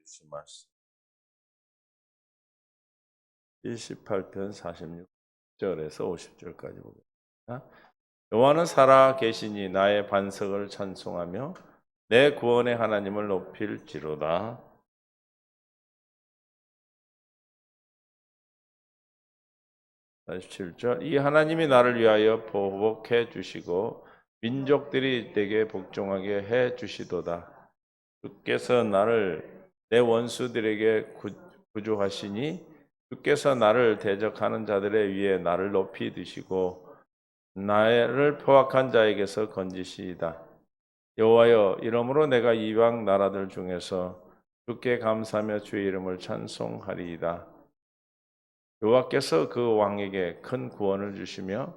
주신 말씀 28편 46절에서 50절까지 보겠습니다. 여호와는 살아 계시니 나의 반석을 찬송하며 내 구원의 하나님을 높일지로다. 47절 이 하나님이 나를 위하여 보복해 주시고 민족들이 내게 복종하게 해 주시도다. 주께서 나를 내 원수들에게 구주하시니 주께서 나를 대적하는 자들의 위에 나를 높이 드시고 나를 포악한 자에게서 건지시이다. 여호와여, 이러므로 내가 이방 나라들 중에서 주께 감사하며 주의 이름을 찬송하리이다. 여호와께서 그 왕에게 큰 구원을 주시며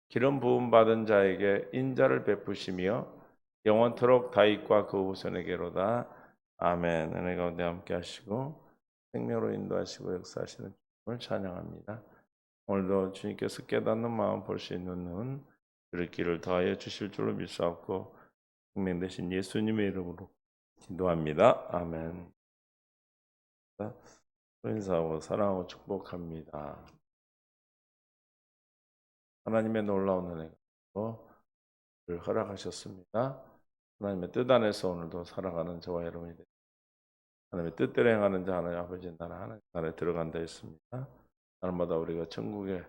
기름 부음 받은 자에게 인자를 베푸시며 영원토록 다윗과 그 후손에게로다. 아멘. 은혜 가운데 함께 하시고 생명으로 인도하시고 역사하시는 주님을 찬양합니다. 오늘도 주님께서 깨닫는 마음 볼 수 있는 눈 들을 길을 더하여 주실 줄로 믿사옵고 생명 되신 예수님의 이름으로 기도합니다. 아멘. 인사하고 사랑하고 축복합니다. 하나님의 놀라운 은혜가 허락하셨습니다. 하나님의 뜻 안에서 오늘도 살아가는 저와 여러분이 되십시오. 하나님의 뜻대로 행하는 자 하나님 아버지 나라 하나님 나라에 들어간다 했습니다. 날마다 우리가 천국에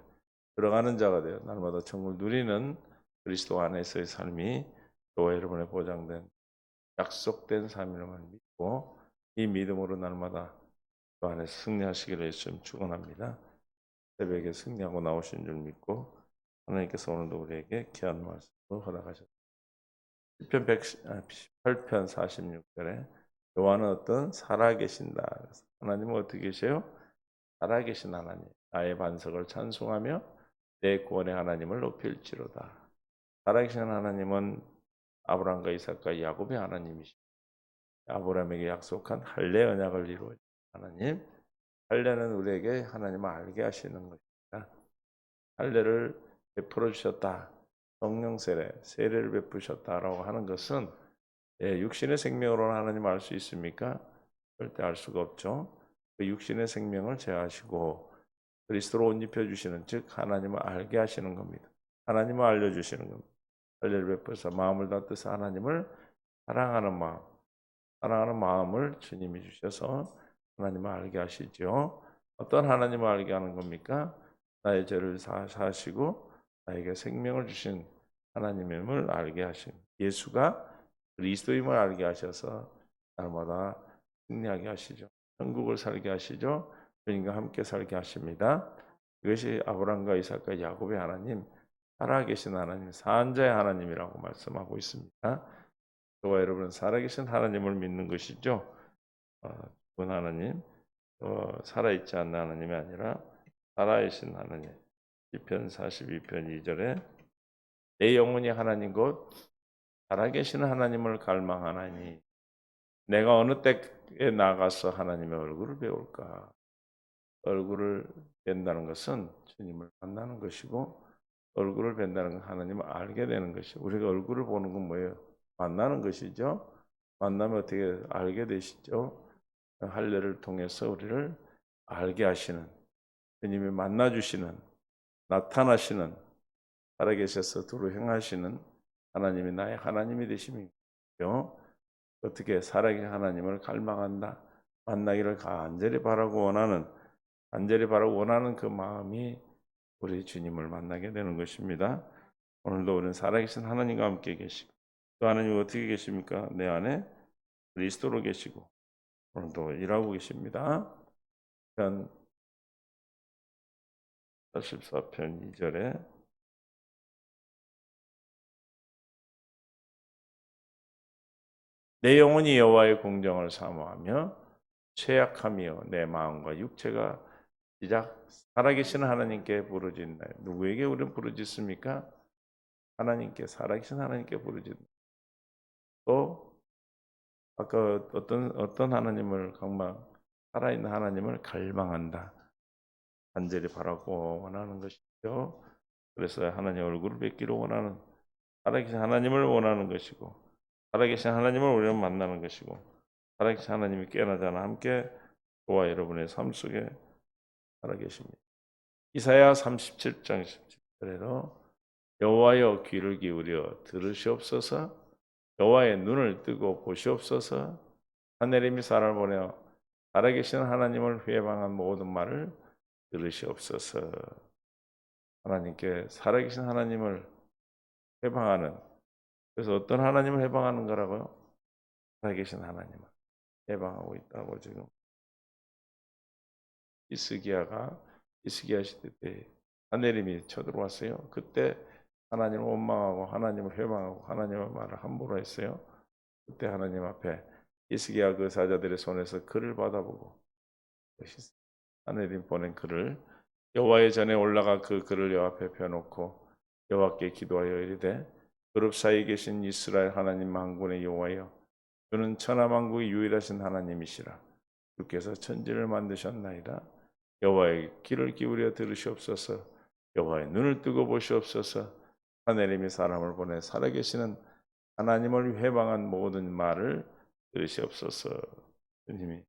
들어가는 자가 되어 날마다 천국을 누리는 그리스도 안에서의 삶이 저와 여러분의 보장된 약속된 삶임을 믿고 이 믿음으로 날마다 그 안에서 승리하시기를 예수님 축원합니다. 새벽에 승리하고 나오신 줄 믿고 하나님께서 오늘도 우리에게 귀한 말씀을 허락하셨습니다. 시편 118편 46절에 여호와는 어떤 살아계신다. 하나님은 어떻게 계세요? 살아계신 하나님. 나의 반석을 찬송하며 내 구원의 하나님을 높일지로다. 살아계신 하나님은 아브라함과 이삭과 야곱의 하나님이시고 아브라함에게 약속한 할례 언약을 이루어진 하나님. 할례는 우리에게 하나님을 알게 하시는 것입니다. 할례를 베풀어 주셨다. 성령 세례를 베푸셨다라고 하는 것은 육신의 생명으로는 하나님을 알 수 있습니까? 절대 알 수가 없죠. 그 육신의 생명을 제하시고 그리스도로 옷 입혀주시는 즉 하나님을 알게 하시는 겁니다. 하나님을 알려주시는 겁니다. 할례를 베풀어서 마음을 다뜨서 하나님을 사랑하는 마음을 주님이 주셔서 하나님을 알게 하시죠. 어떤 하나님을 알게 하는 겁니까? 나의 죄를 사하시고 나에게 생명을 주신 하나님임을 알게 하신 예수가 그리스도임을 알게 하셔서 날마다 승리하게 하시죠. 천국을 살게 하시죠. 주님과 함께 살게 하십니다. 이것이 아브라함과 이삭과 야곱의 하나님, 살아계신 하나님, 산자의 하나님이라고 말씀하고 있습니다. 저와 여러분은 살아계신 하나님을 믿는 것이죠. 죽은 하나님, 살아있지 않는 하나님이 아니라 살아계신 하나님. 시편 42편 2절에 내 영혼이 하나님 곧 살아계시는 하나님을 갈망하나니 내가 어느 때에 나가서 하나님의 얼굴을 배울까? 얼굴을 뵌다는 것은 주님을 만나는 것이고 얼굴을 뵌다는 건 하나님을 알게 되는 것이죠. 우리가 얼굴을 보는 건 뭐예요? 만나는 것이죠. 만나면 어떻게 알게 되시죠? 할례를 통해서 우리를 알게 하시는 주님이 만나주시는 나타나시는 살아계셔서 두루 행하시는 하나님이 나의 하나님이 되심이죠. 어떻게 살아계신 하나님을 갈망한다. 만나기를 간절히 바라고 원하는 그 마음이 우리 주님을 만나게 되는 것입니다. 오늘도 우리는 살아계신 하나님과 함께 계시고 그 하나님이 어떻게 계십니까? 내 안에 그리스도로 계시고 오늘도 일하고 계십니다. 44편 2절에 내 영혼이 여호와의 공정을 사모하며 죄악하며 내 마음과 육체가 시작 살아계신 하나님께 부르짖나요. 누구에게 우리는 부르짖습니까? 하나님께 살아계신 하나님께 부르짖는. 또 아까 어떤 하나님을 살아있는 하나님을 갈망한다. 간절히 바라고 원하는 것이죠. 그래서 하나님 얼굴을 뵙기를 원하는 살아계신 하나님을 원하는 것이고 살아계신 하나님을 우리는 만나는 것이고 살아계신 하나님이 깨어나지 않아 함께 저와 여러분의 삶 속에 살아계십니다. 이사야 37장 17절에도 여호와여 귀를 기울여 들으시옵소서, 여호와의 눈을 뜨고 보시옵소서, 하늘님이 사람을 보내어 살아계신 하나님을 회방한 모든 말을 들으시옵소서. 하나님께 살아계신 하나님을 회방하는, 그래서 어떤 하나님을 회방하는 거라고요? 살아계신 하나님을 회방하고 있다고. 지금 이스기야 시대 때 하늘님이 쳐들어왔어요. 그때 하나님을 원망하고 하나님을 회방하고 하나님의 말을 함부로 했어요. 그때 하나님 앞에 이스기야 그 사자들의 손에서 글을 받아보고 하늘님 보낸 글을 여호와의 전에 올라가 그 글을 여호와 앞에 펴놓고 여호와께 기도하여 이르되 그룹 사이에 계신 이스라엘 하나님 만군의 여호와여, 주는 천하 만국의 유일하신 하나님이시라. 주께서 천지를 만드셨나이다. 여호와의 귀를 기울여 들으시옵소서, 여호와의 눈을 뜨고 보시옵소서. 하늘님이 사람을 보내 살아계시는 하나님을 회방한 모든 말을 들으시옵소서. 주님이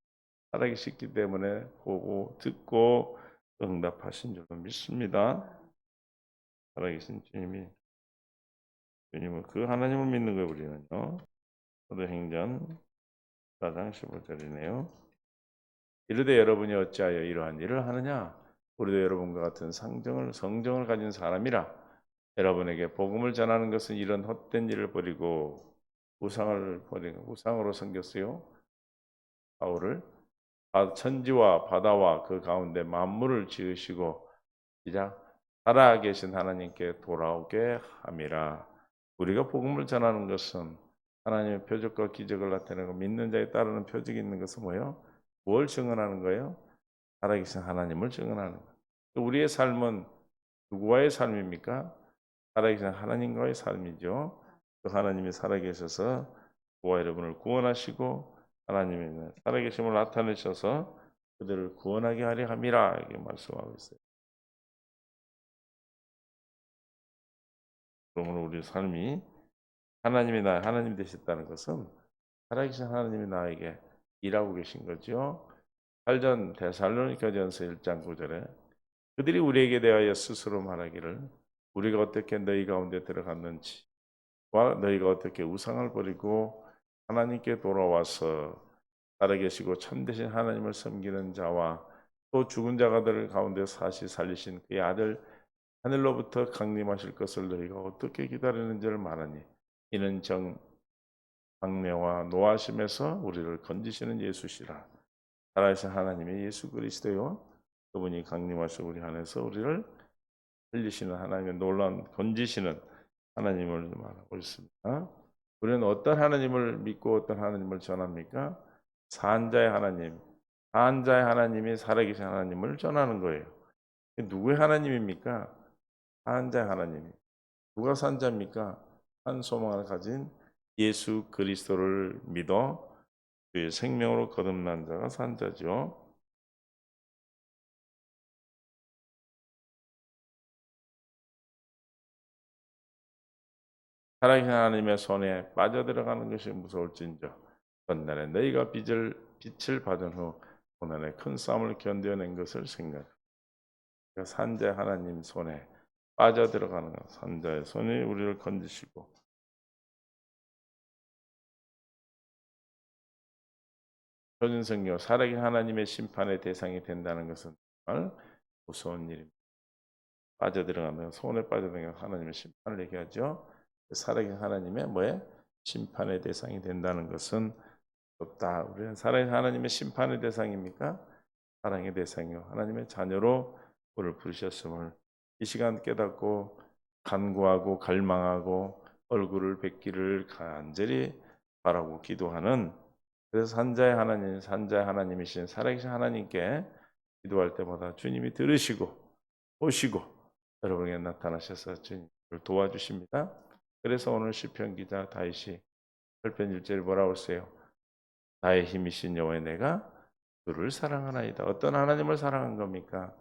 살아계시기 때문에 보고 듣고 응답하신 줄로 믿습니다. 살아계신 주님은 그 하나님을 믿는 거예요. 우리는요. 사도행전 4장 15절이네요. 이르되 여러분이 어찌하여 이러한 일을 하느냐? 우리도 여러분과 같은 성정을 가진 사람이라. 여러분에게 복음을 전하는 것은 이런 헛된 일을 버리고 우상으로 섬겼어요. 바울을 천지와 바다와 그 가운데 만물을 지으시고 시작 살아계신 하나님께 돌아오게 함이라. 우리가 복음을 전하는 것은 하나님의 표적과 기적을 나타내고 믿는 자에 따르는 표적이 있는 것은 뭐예요? 뭘 증언하는 거예요? 살아계신 하나님을 증언하는 거예요. 우리의 삶은 누구와의 삶입니까? 살아계신 하나님과의 삶이죠. 그 하나님이 살아계셔서 저와 여러분을 구원하시고 하나님의 살아계심을 나타내셔서 그들을 구원하게 하려 함이라 이렇게 말씀하고 있어요. 그러므로 우리 삶이 하나님 되셨다는 것은 살아계신 하나님이 나에게 일하고 계신 거죠. 8전 데살로니가전서 1장 9절에 그들이 우리에게 대하여 스스로 말하기를 우리가 어떻게 너희 가운데 들어갔는지와 너희가 어떻게 우상을 버리고 하나님께 돌아와서 살아계시고 참되신 하나님을 섬기는 자와 또 죽은 자가들 가운데 사시 살리신 그의 아들 하늘로부터 강림하실 것을 너희가 어떻게 기다리는지를 말하니 이는 장래와 노하심에서 우리를 건지시는 예수시라. 살아계신 하나님의 예수 그리스도요, 그분이 강림하셔 우리 안에서 우리를 살리시는 하나님의 놀라운 건지시는 하나님을 말하고 있습니다. 우리는 어떤 하나님을 믿고 어떤 하나님을 전합니까? 산자의 하나님, 산자의 하나님이 살아계신 하나님을 전하는 거예요. 누구의 하나님입니까? 산자의 하나님. 누가 산자입니까? 한 소망을 가진 예수 그리스도를 믿어 그의 생명으로 거듭난 자가 산자죠. 살아계신 하나님의 손에 빠져들어가는 것이 무서울진저 전날에 너희가 빛을 받은 후 고난의 큰 싸움을 견뎌낸 것을 생각하라. 산자의 하나님 손에 빠져들어가는 것, 산자의 손이 우리를 건지시고 표준성경 살아계신 하나님의 심판의 대상이 된다는 것은 정말 무서운 일입니다. 빠져들어가는 손에 빠져들어가는 하나님의 심판을 얘기하죠. 살아계신 하나님의 심판의 대상이 된다는 것은 없다. 우리는 살아계신 하나님의 심판의 대상입니까? 사랑의 대상이요 하나님의 자녀로 우리를 부르셨음을 이 시간 깨닫고 간구하고 갈망하고 얼굴을 뵙기를 간절히 바라고 기도하는, 그래서 산자의 하나님이신 살아계신 하나님께 기도할 때마다 주님이 들으시고 오시고 여러분에게 나타나셔서 주님을 도와주십니다. 그래서 오늘 시편 기자 다윗이 8편 1절에 뭐라고 했어요? 나의 힘이신 여호와의 내가 그를 사랑하나이다. 어떤 하나님을 사랑한 겁니까?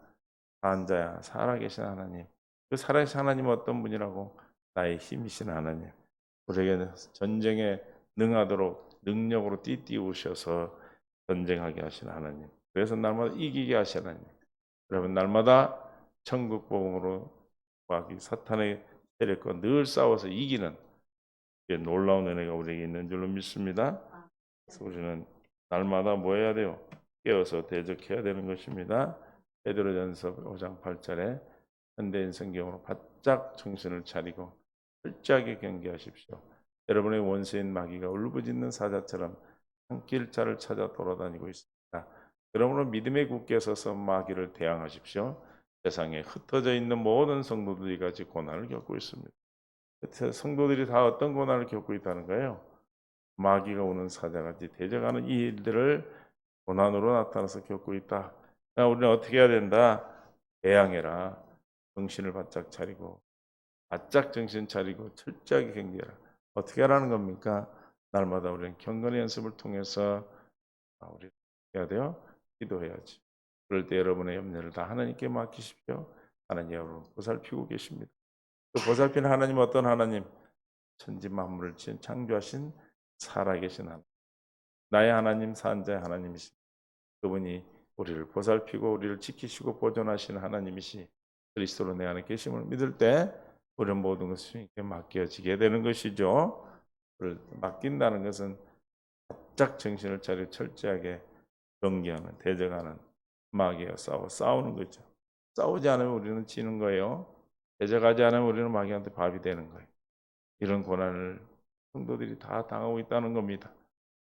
산자야, 살아계신 하나님. 그 살아계신 하나님은 어떤 분이라고? 나의 힘이신 하나님. 우리에게 전쟁에 능하도록 능력으로 띠띠우셔서 전쟁하게 하시는 하나님. 그래서 날마다 이기게 하시는 하나님. 여러분 날마다 천국 복음으로 마귀 사탄의 세력과 늘 싸워서 이기는 놀라운 은혜가 우리에게 있는 줄로 믿습니다. 그래서 우리는 날마다 뭐 해야 돼요? 깨어서 대적해야 되는 것입니다. 베드로전서 5장 8절에 현대인 성경으로 바짝 정신을 차리고 철저하게 경계하십시오. 여러분의 원수인 마귀가 울부짖는 사자처럼 한 길자를 찾아 돌아다니고 있습니다. 그러므로 믿음에 굳게 서서 마귀를 대항하십시오. 세상에 흩어져 있는 모든 성도들이 같이 고난을 겪고 있습니다. 성도들이 다 어떤 고난을 겪고 있다는 거예요? 마귀가 오는 사자같이 대적하는 이 일들을 고난으로 나타나서 겪고 있다. 우리는 어떻게 해야 된다? 대항해라. 정신을 바짝 차리고 바짝 정신 차리고 철저하게 경계해라. 어떻게 하라는 겁니까? 날마다 우리는 경건의 연습을 통해서 우리 해야 돼요? 기도해야지. 그럴 때 여러분의 염려를 다 하나님께 맡기십시오. 하나님 여러분 보살피고 계십니다. 그 보살피는 하나님 어떤 하나님? 천지 만물을 창조하신 살아계신 하나님. 나의 하나님 산자의 하나님이십니다. 그분이 우리를 보살피고 우리를 지키시고 보존하시는 하나님이시 그리스도로 내 안에 계심을 믿을 때 우리는 모든 것이 주님께 맡겨지게 되는 것이죠. 그를 맡긴다는 것은 바짝 정신을 차려 철저하게 경계하는 대적하는 마귀와 싸우는 거죠. 싸우지 않으면 우리는 지는 거예요. 대적하지 않으면 우리는 마귀한테 밥이 되는 거예요. 이런 고난을 성도들이 다 당하고 있다는 겁니다.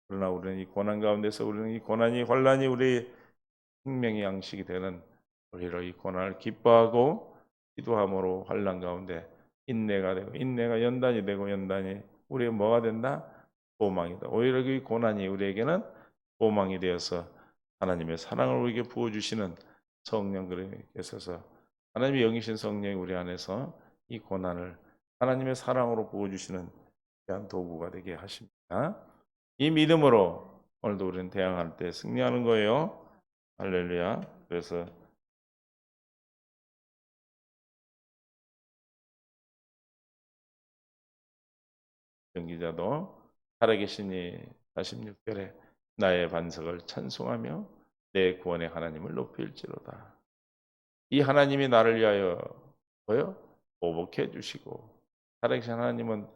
그러나 우리는 이 고난 가운데서 우리는 이 고난이 환란이 우리 생명의 양식이 되는 우리로 이 고난을 기뻐하고 기도함으로 환란 가운데 인내가 되고 인내가 연단이 되고 연단이 우리의 뭐가 된다? 소망이다. 오히려 이 고난이 우리에게는 소망이 되어서 하나님의 사랑을 우리에게 부어주시는 성령께서 하나님의 영이신 성령이 우리 안에서 이 고난을 하나님의 사랑으로 부어주시는 귀한 도구가 되게 하십니다. 이 믿음으로 오늘도 우리는 대항할 때 승리하는 거예요. 할렐루야. 그래서 경기자도 살아계신 이 46절에 나의 반석을 찬송하며 내 구원의 하나님을 높일지로다. 이 하나님이 나를 위하여 뭐요? 보복해 주시고 살아계신 하나님은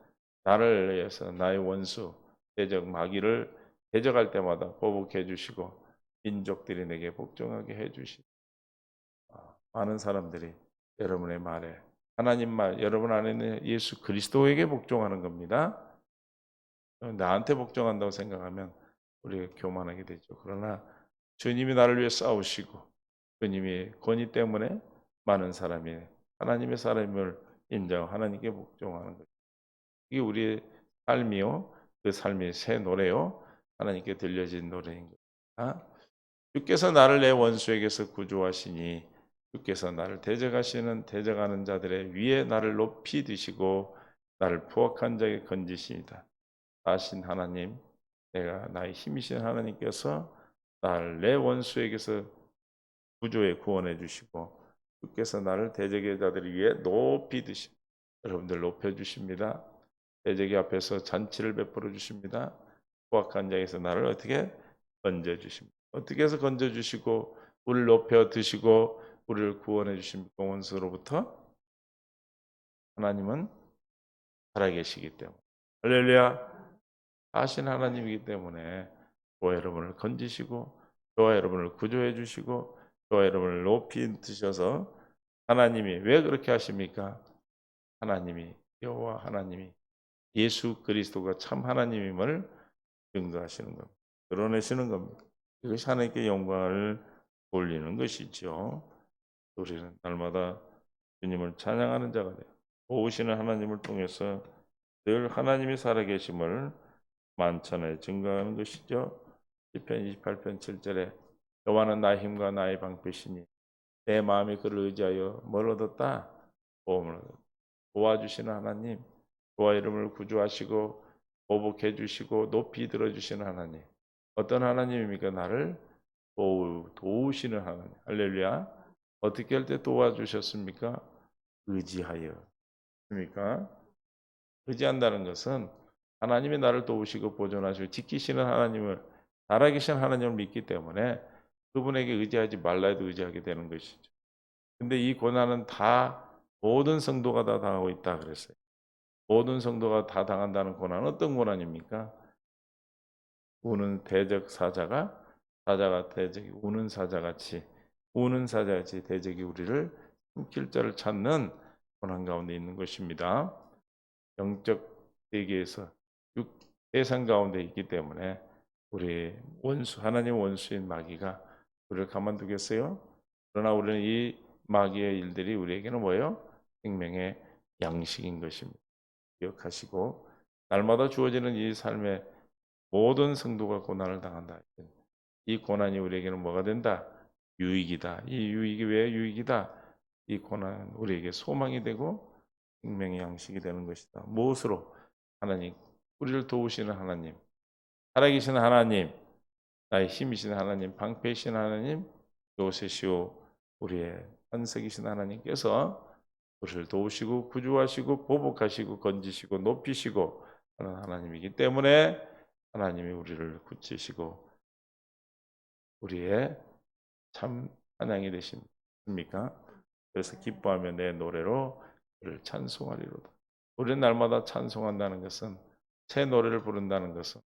나를 위해서 나의 원수 대적 마귀를 대적할 때마다 보복해 주시고 민족들이 내게 복종하게 해 주시고 많은 사람들이 여러분의 말에 하나님 말 여러분 안에 있는 예수 그리스도에게 복종하는 겁니다. 나한테 복종한다고 생각하면 우리가 교만하게 되죠. 그러나 주님이 나를 위해 싸우시고 주님이 권위 때문에 많은 사람이 하나님의 사람을 인정하고 하나님께 복종하는 거죠. 이게 우리의 삶이요. 그 삶이 새 노래요. 하나님께 들려진 노래인 겁니다. 주께서 나를 내 원수에게서 구조하시니 주께서 나를 대적하는 자들의 위에 나를 높이 드시고 나를 포악한 자에게 건지시니다. 하신 하나님, 내가 나의 힘이신 하나님께서 나를 내 원수에게서 구원해 주시고 주께서 나를 대적의 자들 위에 높이 드시 여러분들 높여주십니다. 대적의 앞에서 잔치를 베풀어 주십니다. 포악한 자에게서 나를 어떻게 건져주십니다. 어떻게 해서 건져주시고 우리를 높여 드시고 우리를 구원해 주신 원수로부터 하나님은 살아계시기 때문에 할렐루야 하신 하나님이기 때문에 저와 여러분을 건지시고 저와 여러분을 구조해 주시고 저와 여러분을 높이 드셔서 하나님이 왜 그렇게 하십니까? 하나님이 여호와 하나님이 예수 그리스도가 참 하나님임을 증거하시는 겁니다. 드러내시는 겁니다. 이것이 하나님께 영광을 돌리는 것이죠. 우리는 날마다 주님을 찬양하는 자가 되어 도우시는 하나님을 통해서 늘 하나님이 살아계심을 만천에 증거하는 것이죠. 시편 28편 7절에 여호와는 나의 힘과 나의 방패시니 내 마음이 그를 의지하여 뭘 얻었다? 보험을 얻었다. 도와주시는 하나님, 저와 이름을 구주하시고 보복해 주시고 높이 들어주시는 하나님. 어떤 하나님입니까? 나를 도우시는 하나님. 할렐루야. 어떻게 할 때 도와주셨습니까? 의지하여. 그러니까 의지한다는 것은 하나님이 나를 도우시고 보존하시고 지키시는 하나님을, 살아계신 하나님을 믿기 때문에 그분에게 의지하지 말라 해도 의지하게 되는 것이죠. 근데 이 고난은 다 모든 성도가 다 당하고 있다 그랬어요. 모든 성도가 다 당한다는 고난은 어떤 고난입니까? 우는 대적 사자가, 사자가 대적이 우는 사자같이, 우는 사자같이 대적이 우리를 숨길 자를 찾는 고난 가운데 있는 것입니다. 영적 세계에서 세상 가운데 있기 때문에 우리 원수, 하나님 원수인 마귀가 우리를 가만두겠어요? 그러나 우리는 이 마귀의 일들이 우리에게는 뭐예요? 생명의 양식인 것입니다. 기억하시고 날마다 주어지는 이 삶의 모든 성도가 고난을 당한다. 이 고난이 우리에게는 뭐가 된다? 유익이다. 이 유익이 왜 유익이다? 이 고난은 우리에게 소망이 되고 생명의 양식이 되는 것이다. 무엇으로? 하나님, 우리를 도우시는 하나님, 살아계신 하나님, 나의 힘이신 하나님, 방패이신 하나님, 요새시오 우리의 반석이신 하나님께서 우리를 도우시고 구주하시고 보복하시고 건지시고 높이시고 하는 하나님이기 때문에 하나님이 우리를 굳히시고 우리의 참 찬양이 되십니까? 그래서 기뻐하며 내 노래로 그를 찬송하리로다. 우리는 날마다 찬송한다는 것은, 새 노래를 부른다는 것은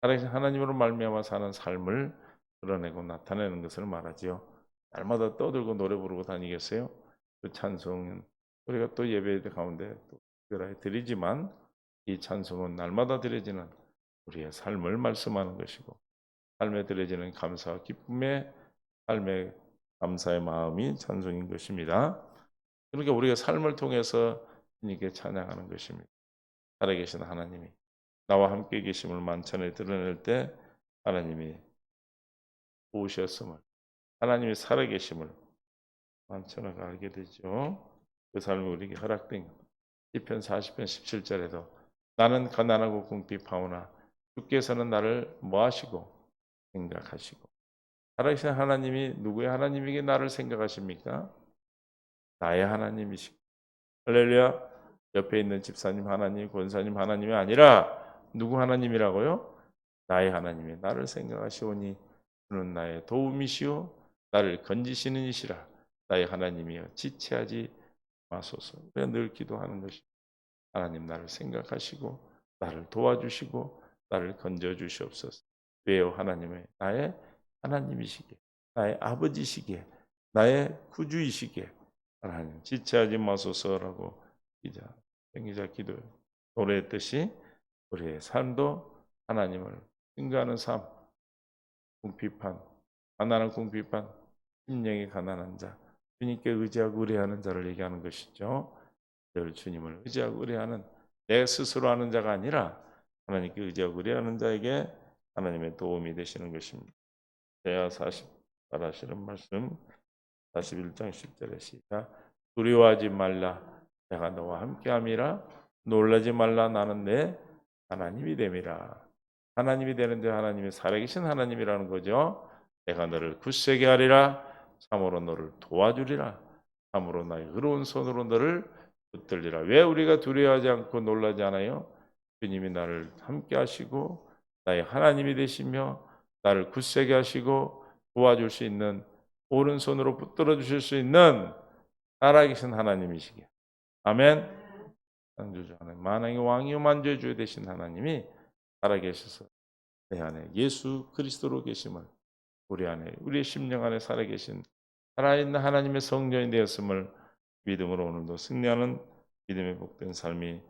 살아계신 하나님으로 말미암아 사는 삶을 드러내고 나타내는 것을 말하지요. 날마다 떠들고 노래 부르고 다니겠어요? 그 찬송은 우리가 또 예배 가운데 또 특별하게 드리지만 이 찬송은 날마다 드려지는 우리의 삶을 말씀하는 것이고, 삶에 드려지는 감사와 기쁨의, 삶의 감사의 마음이 찬송인 것입니다. 그러니까 우리가 삶을 통해서 주님께 찬양하는 것입니다. 살아계신 하나님이 나와 함께 계심을 만찬에 드러낼 때 하나님이 오셨음을, 하나님이 살아계심을 만찬을 알게 되죠. 그 삶이 우리에게 허락된 시편 40편 17절에도 나는 가난하고 궁핍하오나 주께서는 나를 뭐하시고 생각하시고, 살아계신 하나님이 누구의 하나님에게 나를 생각하십니까? 나의 하나님이시고, 할렐루야. 옆에 있는 집사님 하나님, 권사님 하나님이 아니라 누구 하나님이라고요? 나의 하나님이 나를 생각하시오니 그는 나의 도움이시오 나를 건지시는 이시라. 나의 하나님이여 지체하지 마소서. 우리가 늘 기도하는 것이, 하나님 나를 생각하시고 나를 도와주시고 나를 건져주시옵소서. 왜요? 하나님의 나의 하나님이시기에, 나의 아버지시기에, 나의 구주이시기에 하나님 지체하지 마소서라고 기자 기도 노래했듯이 우리의 삶도 하나님을 증거하는 삶, 궁핍한, 가난한 궁핍한, 심령이 가난한 자, 주님께 의지하고 의뢰하는 자를 얘기하는 것이죠. 늘 주님을 의지하고 의뢰하는, 내 스스로 하는 자가 아니라 하나님께 의지하고 의뢰하는 자에게 하나님의 도움이 되시는 것입니다. 제가 48 하시는 말씀 41장 10절에 시작. 두려워하지 말라 내가 너와 함께함이라. 놀라지 말라 나는 내 하나님이 됨이라. 하나님이 되는 자, 하나님이 살아계신 하나님이라는 거죠. 내가 너를 굳세게 하리라. 참으로 너를 도와주리라. 참으로 나의 의로운 손으로 너를 붙들리라. 왜 우리가 두려워하지 않고 놀라지 않아요? 주님이 나를 함께 하시고 나의 하나님이 되시며 나를 굳세게 하시고 도와줄 수 있는, 오른손으로 붙들어 주실 수 있는 살아계신 하나님이시기에. 아멘. 창조주 하나님, 만왕의 왕이요 만주의 주 되신 하나님이 살아계셔서 내 안에 예수 그리스도로 계심을, 우리 안에, 우리의 심령 안에 살아계신 살아있는 하나님의 성전이 되었음을 믿음으로 오늘도 승리하는 믿음의 복된 삶이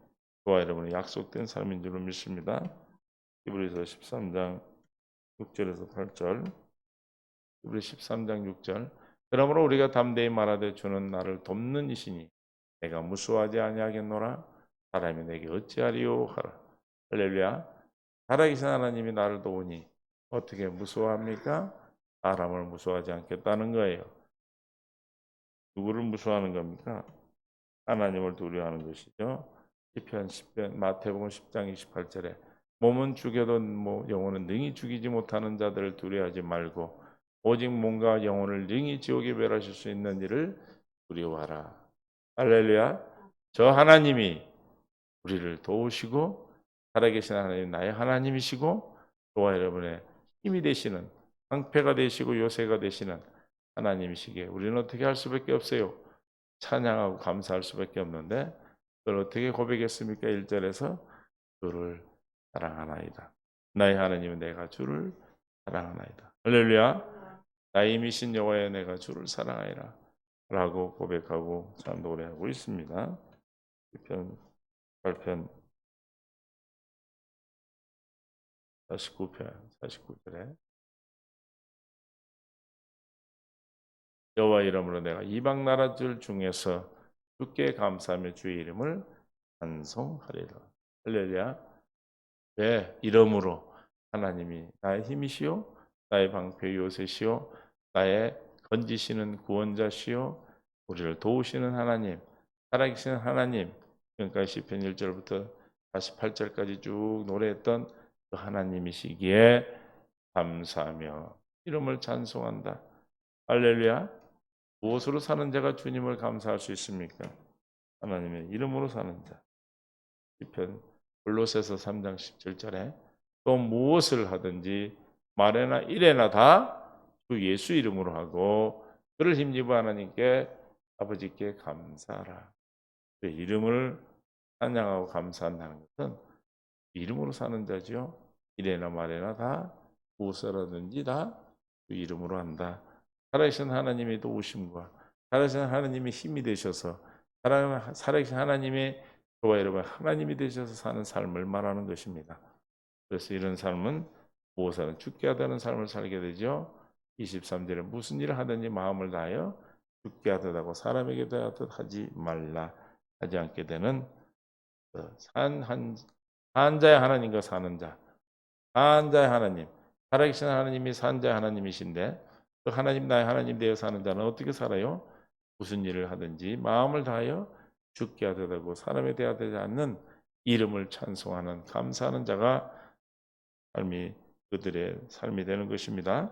저와 여러분의 약속된 삶인 줄로 믿습니다. 히브리서 13장 6절에서 8절, 히브리 13장 6절. 그러므로 우리가 담대히 말하되 주는 나를 돕는 이시니 내가 무수하지 아니하겠노라. 사람이 내게 어찌하리요 하라. 할렐루야. 살아계신 하나님이 나를 도우니 어떻게 무수합니까? 사람을 무수하지 않겠다는 거예요. 누구를 무수하는 겁니까? 하나님을 두려워하는 것이죠. 시편 10편, 마태복음 10장 28절에 몸은 죽여도 영혼은 능히 죽이지 못하는 자들을 두려워하지 말고 오직 몸과 영혼을 능히 지옥에 멸하실 수 있는 이를 두려워하라. 할렐루야. 저 하나님이 우리를 도우시고 살아계신 하나님 나의 하나님이시고 저와 여러분의 힘이 되시는 방패가 되시고 요새가 되시는 하나님이시기에 우리는 어떻게 할 수밖에 없어요. 찬양하고 감사할 수밖에 없는데 그걸 어떻게 고백했습니까? 1절에서 주를 사랑하나이다. 나의 하나님은 내가 주를 사랑하나이다. 할렐루야. 나의 힘이신 여호와여 내가 주를 사랑하리라 라고 고백하고 참 노래하고 있습니다. 1편 8편 49절에 여호와 이름으로 내가 이방 나라들 중에서 주께 감사하며 주의 이름을 찬송하리라. 할렐루야. 왜? 이름으로 하나님이 나의 힘이시요 나의 방패 요새시요 나의 건지시는 구원자시요 우리를 도우시는 하나님 살아계시는 하나님. 그러니까 시편 1절부터 48절까지 쭉 노래했던 그 하나님이시기에 감사하며 이름을 찬송한다. 할렐루야. 무엇으로 사는 자가 주님을 감사할 수 있습니까? 하나님의 이름으로 사는 자. 시편 골로새서 3장 17절에 또 무엇을 하든지 말에나 일에나 다 주 예수 이름으로 하고 그를 힘입어 하나님께 아버지께 감사하라. 그 이름을 찬양하고 감사한다는 것은 이름으로 사는 자지요. 일에나 말에나 다 무엇을 하든지 다 주 이름으로 한다. 살아계신 하나님의 도우심과 살아계신 하나님의 힘이 되셔서 살아계신 하나님의 저와 여러분 하나님이 되셔서 사는 삶을 말하는 것입니다. 그래서 이런 삶은 무엇을 죽게 하다는 삶을 살게 되죠. 23절에 무슨 일을 하든지 마음을 다하여 죽게 하듯하고 사람에게 대하듯 하지 말라 하지 않게 되는 산 자의 하나님과 사는 자, 산 자의 하나님, 살아계신 하나님이 산 자의 하나님이신데 그 하나님 나의 하나님 되어 사는 자는 어떻게 살아요? 무슨 일을 하든지 마음을 다하여 죽게 하듯하고 사람에 대하지 않는 이름을 찬송하는 감사하는 자가 삶이 그들의 삶이 되는 것입니다.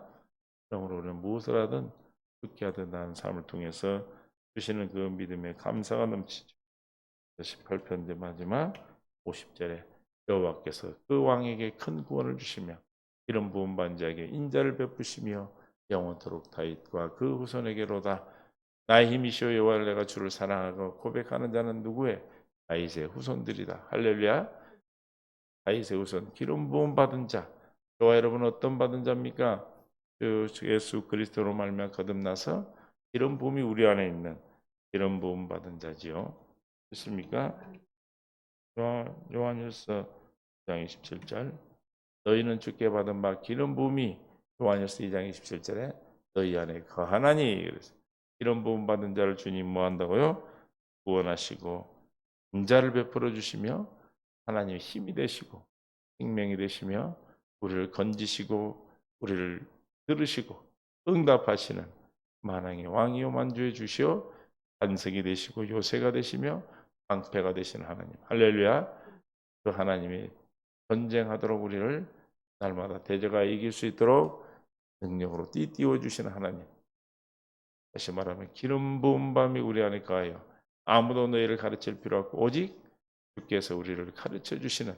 그러므로 우리는 무엇을 하든 죽게 하듯하는 삶을 통해서 주시는 그 믿음의 감사가 넘치죠. 18편 마지막 50절에 여호와께서 그 왕에게 큰 구원을 주시며 기름 부은 받은 자에게 인자를 베푸시며 영원토록 다윗과 그 후손에게로다. 나의 힘이시오 여호와를 내가 주를 사랑하고 고백하는 자는 누구의? 다윗의 후손들이다. 할렐루야. 다윗의 후손 기름 부음 받은 자. 저와 여러분 어떤 받은 자입니까? 예수 그리스도로 말미암아 거듭나서 기름 부음이 우리 안에 있는 기름 부음 받은 자지요. 그렇습니까? 요한일서 2장 27절 너희는 주께 받은 바 기름 부음이 요한일서 2장 27절에 너희 안에 거하나니 그래서 기름 부음 받은 자를 주님 뭐 한다고요? 구원하시고 인자를 베풀어 주시며 하나님의 힘이 되시고 생명이 되시며 우리를 건지시고 우리를 들으시고 응답하시는 만왕의 왕이요 만주의 주시오 반석이 되시고 요새가 되시며 방패가 되시는 하나님. 할렐루야. 그 하나님이 전쟁하도록 우리를 날마다 대적아 이길 수 있도록 능력으로 띠띠워 주시는 하나님. 다시 말하면 기름 부은 밤이 우리 안에 거하여 아무도 너희를 가르칠 필요 없고 오직 주께서 우리를 가르쳐 주시는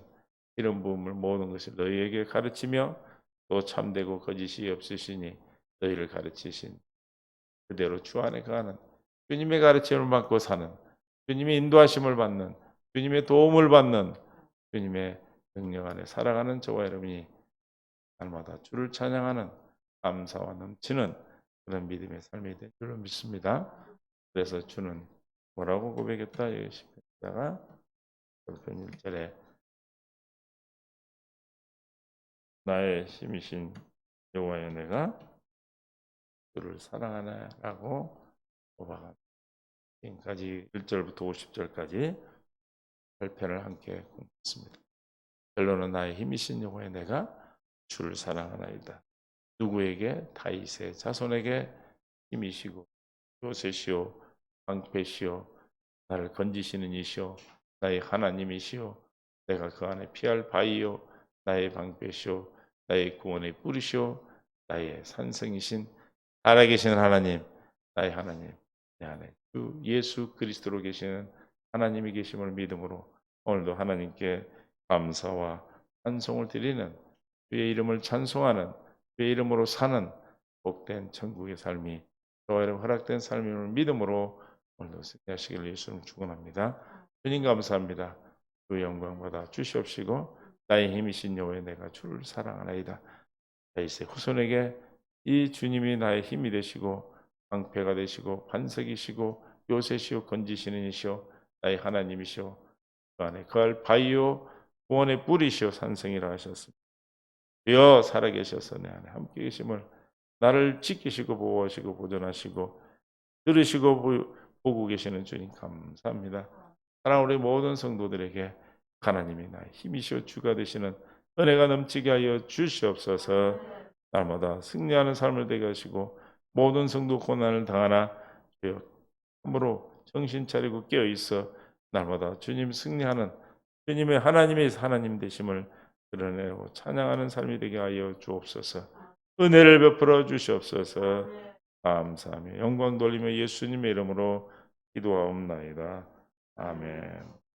기름 부음을 모든 것을 너희에게 가르치며 또 참되고 거짓이 없으시니 너희를 가르치신 그대로 주 안에 거하는 주님의 가르침을 받고 사는 주님의 인도하심을 받는 주님의 도움을 받는 주님의 능력 안에 살아가는 저와 여러분이 날마다 주를 찬양하는 감사와 넘치는 그런 믿음의 삶이 될 줄로 믿습니다. 그래서 주는 뭐라고 고백했다? 여기 시편자가 1절에 나의 힘이신 여호와여 내가 주를 사랑하나라고 고백합니다. 지금까지 1절부터 50절까지 8편을 함께 공부했습니다. 결론은 나의 힘이신 여호와여 내가 주를 사랑하나이다. 누구에게? 다윗의 자손에게 힘이시고 요새시오 방패시오 나를 건지시는 이시오 나의 하나님이시오 내가 그 안에 피할 바위요 나의 방패시오 나의 구원의 뿌리시오 나의 산성이신 살아계신 하나님 나의 하나님 내 안에 주 예수 그리스도로 계시는 하나님이 계심을 믿음으로 오늘도 하나님께 감사와 찬송을 드리는 주의 이름을 찬송하는 주의 이름으로 사는 복된 천국의 삶이 저와 여러분 허락된 삶임을 믿음으로 오늘도 승리하시길 예수님 축원합니다. 주님 감사합니다. 주 영광 받아 주시옵시고 나의 힘이신 여호와여 내가 주를 사랑하나이다. 다윗의 후손에게 이 주님이 나의 힘이 되시고 방패가 되시고 반석이시고 요새시오 건지시는 이시오 나의 하나님이시오 그 안에 거할 바위요 구원의 뿌리시오 산성이라 하셨습니다. 주여 살아계셔서 내 안에 함께 계심을 나를 지키시고 보호하시고 보존하시고 들으시고 보고 계시는 주님 감사합니다. 사랑하는 우리 모든 성도들에게 하나님이 나의 힘이시오 주가 되시는 은혜가 넘치게 하여 주시옵소서. 날마다 승리하는 삶을 되게 하시고 모든 성도 고난을 당하나 주여 참으로 정신 차리고 깨어 있어 날마다 주님 승리하는 주님의 하나님의 하나님 되심을 드러내고 찬양하는 삶이 되게 하여 주옵소서. 은혜를 베풀어 주시옵소서. 감사하며 영광 돌리며 예수님의 이름으로 기도하옵나이다. 아멘.